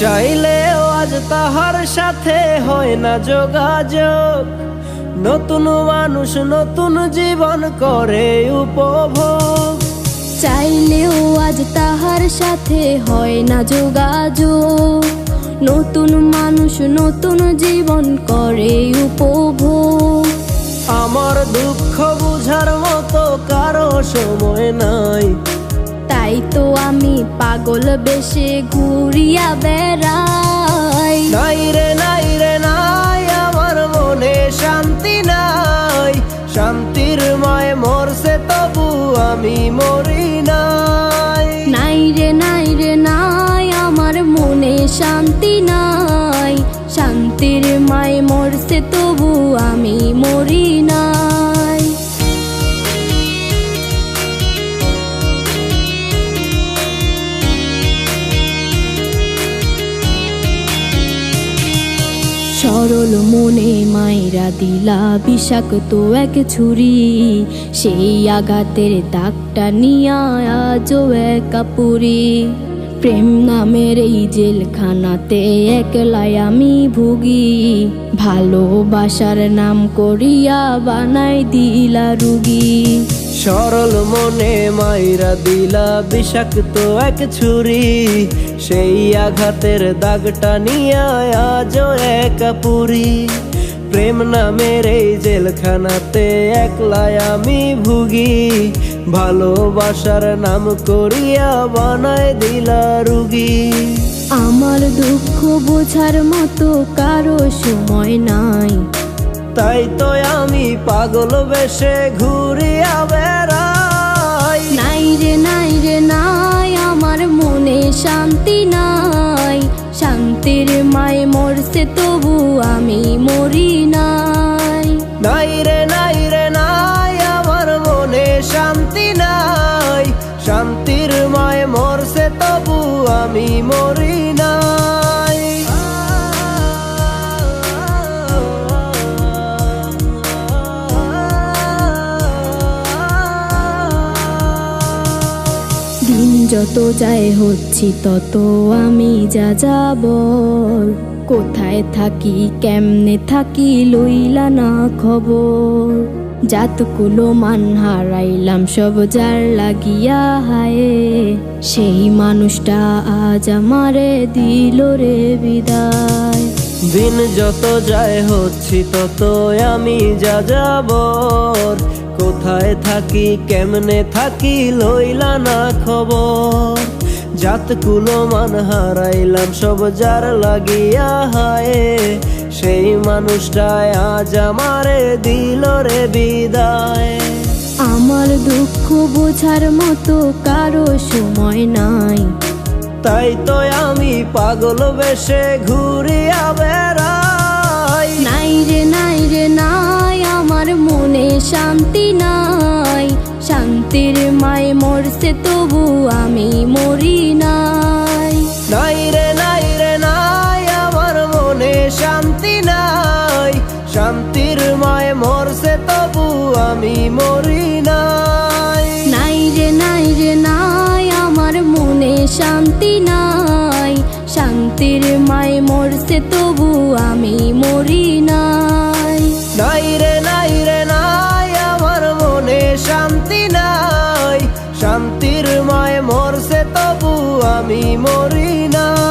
চাইলেও আজ তাহার সাথে হয় না যোগাযোগ। নতুন মানুষ নতুন জীবন করে উপভোগ। চাইলেও আজ তাহার সাথে হয় না যোগাযোগ। নতুন মানুষ নতুন জীবন করে উপভোগ। আমার দুঃখ বুঝার মতো কারো সময় নাই, তাই তো আমি পাগল বেশে ঘুরিয়া বেড়াই। নাই রে নাই রে নাই, আমার মনে শান্তি নাই। শান্তির মায় মরছে তবু আমি মরি নাই। নাই রে নাই রে নাই, আমার মনে শান্তি নাই। শান্তির মায় মরছে তবু আমি মরি নাই। সরল মনে মায়েরা দিলা বিষাক্ত এক ছুরি। সেই আঘাতের দাগটা নিয়া আজও একা পুরি। প্রেম নামের এই জেলখানাতে একলাই আমি ভুগি। ভালোবাসার নাম করিয়া বানাই দিলা রুগী। সরল মনে মাইরা দিলা বিষাক্ত এক ছুরি। সেই আঘাতের দাগটা নিয়া আজও একা পুরি। প্রেম নামের এই জেলখানাতে একলাই আমি ভুগি। ভালোবাসার নাম করিয়া বানায় দিলা রুগী। আমার দুঃখ বোঝার মতো কারো সময় নাই, তাই তো আমি পাগল বেশে ঘুরিয়া বেড়াই। নাই রে নাই রে নাই, আমার মনে শান্তি নাই। শান্তির মায় মরছে তবু আমি মরি নাই। নাই রে নাই রে নাই, আমার মনে শান্তি নাই। শান্তির মায় মরছে তবু আমি মরি নাই। দিন যত যায় হচ্ছি তত আমি যা যাবর। কোথায় থাকি কেমনে থাকি লইলা না খবর। জাতকুলো মান হারাইলাম সব যার লাগিয়া হায়। সেই মানুষটা আজ আমারে দিল রে বিদায়। দিন যত যায় হচ্ছি তত আমি যা যাবর। কোথায় থাকি কেমনে থাকি লইলা না খবর। জাতকুলো মান হারাইলাম সব যার লাগিয়া হায়। সেই মানুষটাই আজ আমারে দিল রে বিদায়। আমার দুঃখ বোঝার মতো কারো সময় নাই, তাই তো আমি পাগল বেশে ঘুরিয়া বেড়াই। নাই রে নাই রে নাই, আমার মনে শান্তি নাই। শান্তির মায় মরছে তবু আমি মরি নাই। নাই রে নাই রে নাই, আমার মনে শান্তি নাই। শান্তির মায় মরছে তবু আমি মরি নাই। নাই রে নাই রে নাই, আমার মনে শান্তি নাই। শান্তির মায় মরছে তবু আমি মরি নাই। নাই রে নাই রে নাই, আমার মনে শান্তি নাই। শান্তির মায় মরছে তবু আমি মরি নাই।